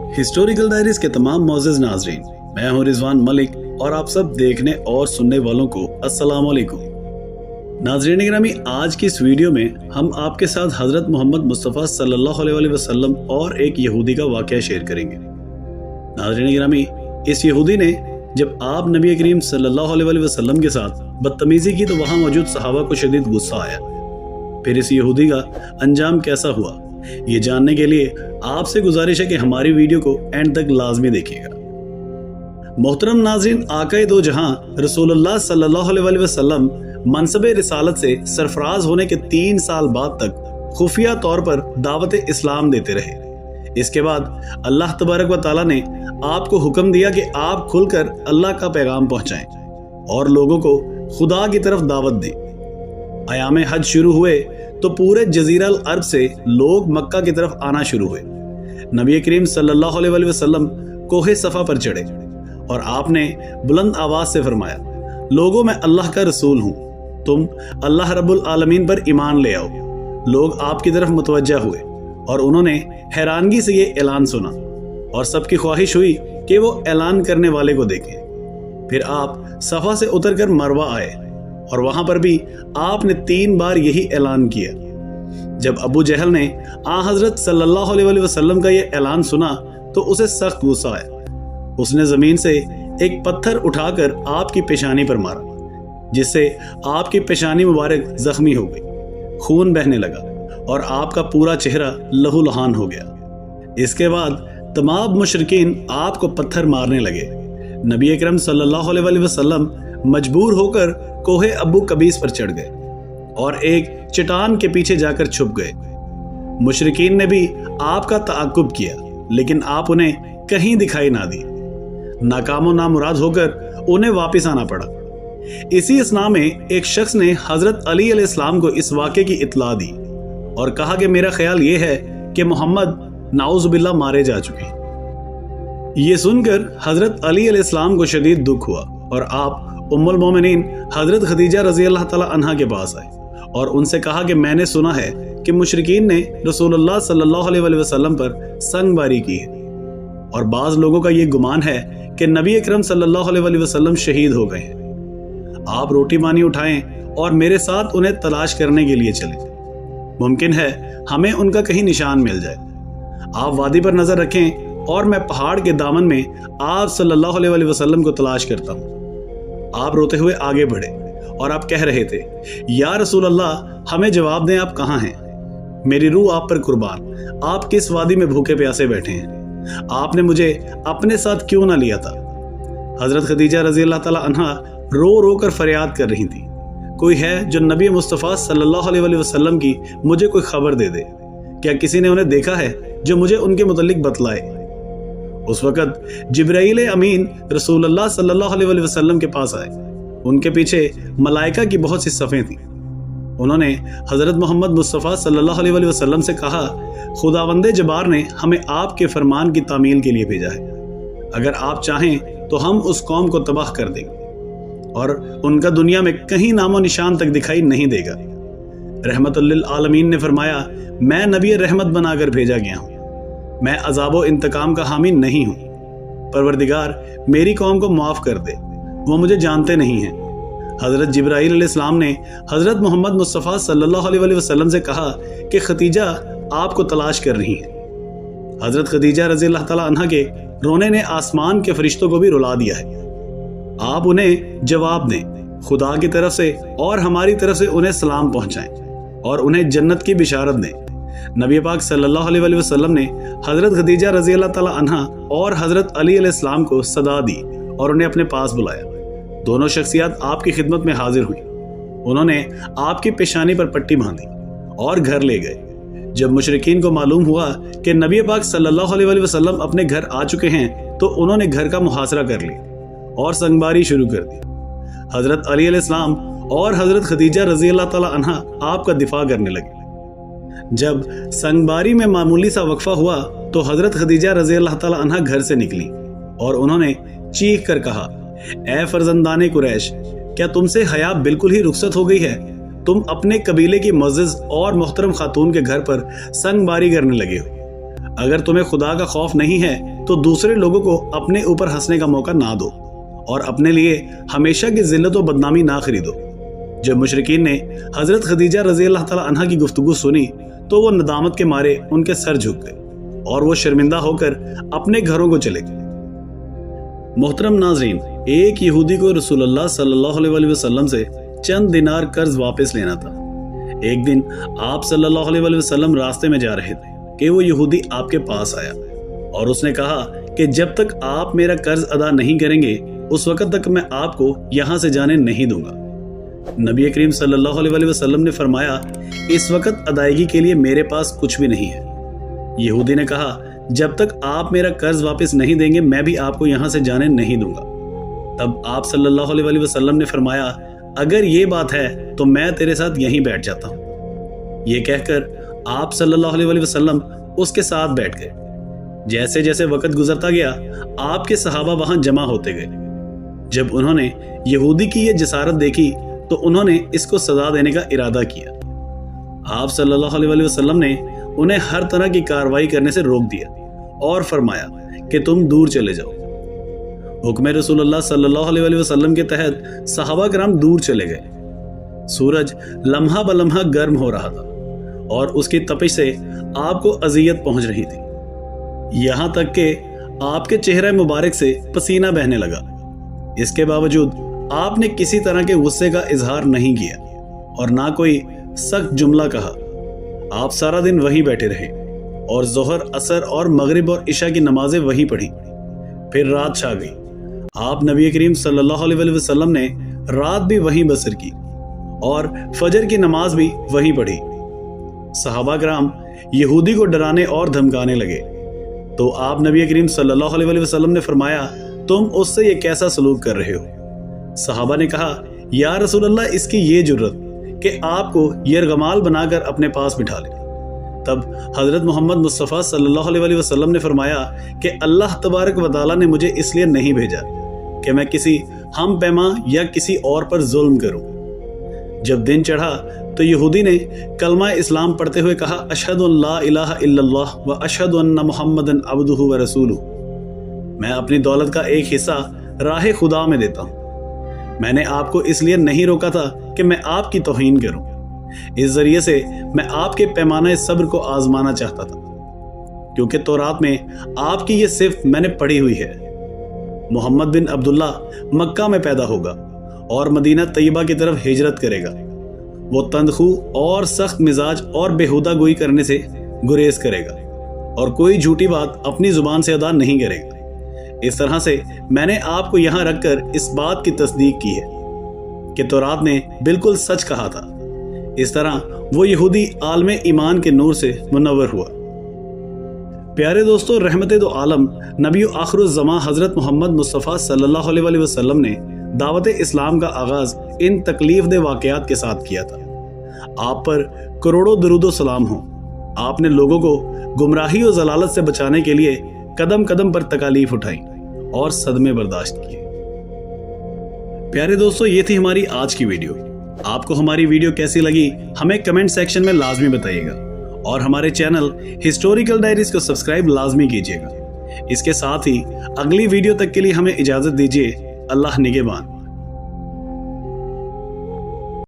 Historical diaries के तमाम मोअज़्ज़िज़ नाज़रीन, मैं हूं रिजवान मलिक और आप सब देखने और सुनने वालों को अस्सलाम वालेकुम। नाज़रीन गिरामी, आज की इस वीडियो में हम आपके साथ हज़रत मोहम्मद मुस्तफ़ा सल्लल्लाहु अलैहि वसल्लम और एक यहूदी का वाक़या शेयर करेंगे। नाज़रीन गिरामी, इस यहूदी ने जब आप नबी करीम सल्लल्लाहु अलैहि वसल्लम के साथ बदतमीज़ी की तो वहाँ मौजूद सहाबा को शदीद गुस्सा आया। फिर इस यहूदी का अंजाम कैसा हुआ, ये जानने के लिए आपसे गुजारिश है कि हमारी वीडियो को एंड तक लाजमी देखिएगा। मोहतरम नाज़रीन, आक़ाए दो जहां रसूलुल्लाह सल्लल्लाहु अलैहि वसल्लम मनसबे रिसालत से सरफराज होने के 3 साल बाद तक खुफिया तौर पर दावत इस्लाम देते रहे। इसके बाद अल्लाह तबारक व तआला ने आपको हुक्म दिया कि आप खुलकर अल्लाह का पैगाम पहुंचाएं और लोगों को खुदा की तरफ दावत दें। अयाम हज शुरू हुए तो पूरे जजीरा अरब से लोग मक्का की तरफ आना शुरू हुए। नबी करीम सल्लल्लाहु अलैहि वसल्लम कोहे सफ़ा पर चढ़े और आपने बुलंद आवाज़ से फरमाया, लोगों मैं अल्लाह का रसूल हूँ, तुम अल्लाह रब्बुल आलमीन पर ईमान ले आओ। लोग आपकी तरफ मुतवज्जा हुए और उन्होंने हैरानगी से ये ऐलान सुना और सबकी ख्वाहिश हुई कि वो ऐलान करने वाले को देखें। फिर आप सफ़ा से उतरकर मरवा आए और वहां पर भी आपने 3 बार यही ऐलान किया। जब अबू जहल ने हज़रत सल्लल्लाहु अलैहि वसल्लम का ये ऐलान सुना तो उसे सख्त गुस्सा आया। उसने जमीन से एक पत्थर उठाकर आपकी पेशानी पर मारा, जिससे आपकी पेशानी मुबारक जख्मी हो गई, खून बहने लगा और आपका पूरा चेहरा लहूलुहान हो गया। इसके बाद तमाम मुशरिकीन आपको पत्थर मारने लगे। नबी अकरम सल्लल्लाहु अलैहि वसल्लम मजबूर होकर कोहे अबू कबीस पर चढ़ गए और एक चट्टान के पीछे जाकर छुप गए। मुशरिकीन ने भी आपका ताक़ुब किया, लेकिन आप उन्हें कहीं दिखाई ना दिए। नाकामो नामुराद होकर उन्हें वापस आना पड़ा। इसी असना में एक शख्स ने हजरत अली अलैहिस्सलाम को इस वाक़े की इत्तला दी और कहा कि मेरा ख्याल ये है कि मोहम्मद नाउज़ुबिल्लाह मारे जा चुके। ये सुनकर हजरत अली अलैहिस्सलाम को शदीद दुख हुआ और आप उम्मुल मोमिनीन हजरत खदीजा रज़ी अल्लाह तआला अन्हा के पास आए और उनसे कहा कि मैंने सुना है कि मुशरिकीन ने रसूलुल्लाह सल्लल्लाहु अलैहि वसल्लम पर संगबारी की है और बाज़ लोगों का ये गुमान है कि नबी अकरम सल्लल्लाहु अलैहि वसल्लम शहीद हो गए हैं। आप रोटी पानी उठाएं और मेरे साथ उन्हें तलाश करने के लिए चलें। मुमकिन है हमें उनका कहीं निशान मिल जाए। आप वादी पर नजर रखें और मैं पहाड़ के दामन में आप सल्लल्लाहु अलैहि वसल्लम को तलाश करता हूँ। आप रोते हुए आगे बढ़े और आप कह रहे थे, या रसूल अल्लाह, हमें जवाब दें, आप कहाँ हैं? मेरी रूह आप पर कुर्बान, आप किस वादी में भूखे प्यासे बैठे हैं? आपने मुझे अपने साथ क्यों ना लिया था? हजरत खदीजा रज़ी अल्लाह तआला अन्हा रो रो कर फरियाद कर रही थी, कोई है जो नबी मुस्तफ़ा सल्लल्लाहु अलैहि वसल्लम की मुझे कोई खबर दे दे। क्या किसी ने उन्हें देखा है जो मुझे उनके मुतल्लिक बतलाए? उस वक़्त जिब्राईल अमीन रसूलुल्लाह सल्लल्लाहु अलैहि वसल्लम के पास आए। उनके पीछे मलाइका की बहुत सी सफ़ें थीं। उन्होंने हज़रत मोहम्मद मुस्तफ़ा सल्लल्लाहु अलैहि वसल्लम से कहा, खुदावंदे जबार ने हमें आपके फरमान की तामील के लिए भेजा है। अगर आप चाहें तो हम उस कौम को तबाह कर देंगे और उनका दुनिया में कहीं नामो निशान तक दिखाई नहीं देगा। रहमतुल लिल आलमीन ने फरमाया, मैं नबी रहमत बनाकर भेजा गया हूँ, मैं अज़ाबो इंतकाम का हामी नहीं हूँ। परवरदिगार मेरी कौम को माफ़ कर दे, वो मुझे जानते नहीं हैं। हज़रत जिब्राईल अलैहिस्सलाम ने हज़रत मोहम्मद मुस्तफ़ा सल्लल्लाहु अलैहि वसल्लम से कहा कि खदीजा आपको तलाश कर रही हैं। हज़रत खदीजा रज़ी अल्लाह तआला अन्हा के रोने ने आसमान के फरिश्तों को भी रुला दिया है। आप उन्हें जवाब दें, खुदा की तरफ से और हमारी तरफ से उन्हें सलाम पहुँचाएँ और उन्हें जन्नत की बिशारत दें। नबी पाक सल्लल्लाहु अलैहि वसल्लम ने हज़रत खदीजा रज़ी अल्लाह तआला अन्हा और हज़रत अली अलैहिस्सलाम को सदा दी और उन्हें अपने पास बुलाया। दोनों शख्सियत आपकी खिदमत में हाजिर हुई। उन्होंने आपकी पेशानी पर पट्टी बांधी और घर ले गए। जब मुशरिकीन को मालूम हुआ कि नबी पाक सल्लल्लाहु अलैहि वसल्लम अपने घर आ चुके हैं तो उन्होंने घर का मुहासरा कर लिया और संगबारी शुरू कर दी। हज़रत अली अलैहिस्सलाम और हज़रत खदीजा रज़ी अल्लाह तआला अन्हा आपका दिफा करने लगे। जब संगबारी में मामूली सा वक्फा हुआ तो हज़रत खदीजा रज़ी अल्लाह तआला अन्हा घर से निकली और उन्होंने चीख कर कहा, ए फर्जंदाने कुरैश, क्या तुमसे हया बिल्कुल ही रुखसत हो गई है? तुम अपने कबीले की मुअज़्ज़ज़ और मोहतरम खातून के घर पर संगबारी करने लगे हो। अगर तुम्हें खुदा का खौफ नहीं है तो दूसरे लोगों को अपने ऊपर हंसने का मौका ना दो और अपने लिए हमेशा की जिल्लत और बदनामी ना खरीदो। जब मुशरिकीन ने हजरत खदीजा रजी अल्लाह ताला अन्हा की गुफ्तगू सुनी तो वो नदामत के मारे उनके सर झुक गए और वो शर्मिंदा होकर अपने घरों को चले गए। मोहतरम नाजरीन, एक यहूदी को रसूलुल्लाह सल्लल्लाहु अलैहि वसल्लम से चंद दिनार कर्ज वापस लेना था। एक दिन आप सल्लल्लाहु अलैहि वसल्लम रास्ते में जा रहे थे कि वो यहूदी आपके पास आया और उसने कहा कि जब तक आप मेरा कर्ज अदा नहीं करेंगे उस वक्त तक मैं आपको यहाँ से जाने नहीं दूंगा। नबी करीम सल्लल्लाहु अलैहि वसल्लम ने फरमाया, इस वक्त अदायगी के लिए मेरे पास कुछ भी नहीं है। यहूदी ने कहा, जब तक आप मेरा कर्ज वापस नहीं देंगे मैं भी आपको यहाँ से जाने नहीं दूंगा। तब आप सल्लल्लाहु अलैहि वसल्लम ने फरमाया, अगर ये बात है तो मैं तेरे साथ यहीं बैठ जाता हूँ। ये कहकर आप सल्लल्लाहु अलैहि वसल्लम उसके साथ बैठ गए। जैसे जैसे वक्त गुजरता गया आपके सहाबा वहां जमा होते गए। जब उन्होंने यहूदी की ये जसारत देखी तो उन्होंने इसको सजा देने का इरादा किया। आप सल्लल्लाहु अलैहि वसल्लम ने उन्हें हर तरह की कार्रवाई करने से रोक दिया और फरमाया कि तुम दूर चले जाओ। हुक्म रसूलुल्लाह सल्लल्लाहु अलैहि वसल्लम के तहत सहाबा कराम दूर चले गए। सूरज लम्हा बलम्हा गर्म हो रहा था और उसकी तपिश से आपको अजियत पहुंच रही थी, यहां तक कि आपके चेहरे मुबारक से पसीना बहने लगा। इसके बावजूद आपने किसी तरह के गुस्से का इजहार नहीं किया और ना कोई सख्त जुमला कहा। आप सारा दिन वहीं बैठे रहे और जोहर, असर और मगरिब और इशा की नमाजें वहीं पढ़ी। फिर रात छा गई। आप नबी करीम सल्लल्लाहु अलैहि वसल्लम ने रात भी वहीं बसर की और फजर की नमाज भी वहीं पढ़ी। सहाबा कराम यहूदी को डराने और धमकाने लगे तो आप नबी करीम सल्लल्लाहु अलैहि वसल्लम ने फरमाया, तुम उससे ये कैसा सलूक कर रहे हो? सहाबा ने कहा, या रसूलल्लाह, इसकी ये जुर्रत कि आपको यरगमाल बनाकर अपने पास बिठा ले। तब हजरत मोहम्मद मुस्तफ़ा सल्लल्लाहु अलैहि वसल्लम ने फरमाया कि अल्लाह तबारक व तआला ने मुझे इसलिए नहीं भेजा कि मैं किसी हम पैमा या किसी और पर जुल्म करूं। जब दिन चढ़ा तो यहूदी ने कलमा इस्लाम पढ़ते हुए कहा, अशहदु अल्ला इलाहा इल्लल्लाह व अशहदु अन्ना मुहम्मदन अब्दुहु व रसूलुहु। मैं अपनी दौलत का एक हिस्सा राह खुदा में देता हूँ। मैंने आपको इसलिए नहीं रोका था कि मैं आपकी तौहीन करूं। इस जरिए से मैं आपके पैमाने सब्र को आजमाना चाहता था, क्योंकि तौरात में आपकी ये सिफ्त मैंने पढ़ी हुई है। मोहम्मद बिन अब्दुल्ला मक्का में पैदा होगा और मदीना तैयबा की तरफ हिजरत करेगा। वो तंदखू और सख्त मिजाज और बेहुदा गोई करने से गुरेज करेगा और कोई झूठी बात अपनी जुबान से अदा नहीं करेगा। इस तरह से मैंने आपको यहां रखकर इस बात की तस्दीक की है कि तौरात ने बिल्कुल सच कहा था। इस तरह वो यहूदी आलमे ईमान के नूर से मुनव्वर हुआ। प्यारे दोस्तों, रहमते दो आलम नबी आखिरुज़्ज़मा हजरत मोहम्मद मुस्तफ़ा सल्लल्लाहु अलैहि वसल्लम ने दावत इस्लाम का आगाज इन तकलीफ दे वाक़यात के साथ किया था। आप पर करोड़ों दरूदो सलाम हो। आपने लोगों को गुमराही और जलालत से बचाने के लिए कदम कदम पर तकालीफ उठाई और सदमे बर्दाश्त किए। प्यारे दोस्तों, ये थी हमारी आज की वीडियो। आपको हमारी वीडियो कैसी लगी हमें कमेंट सेक्शन में लाजमी बताइएगा और हमारे चैनल हिस्टोरिकल डायरीज को सब्सक्राइब लाजमी कीजिएगा। इसके साथ ही अगली वीडियो तक के लिए हमें इजाजत दीजिए। अल्लाह निगहबान।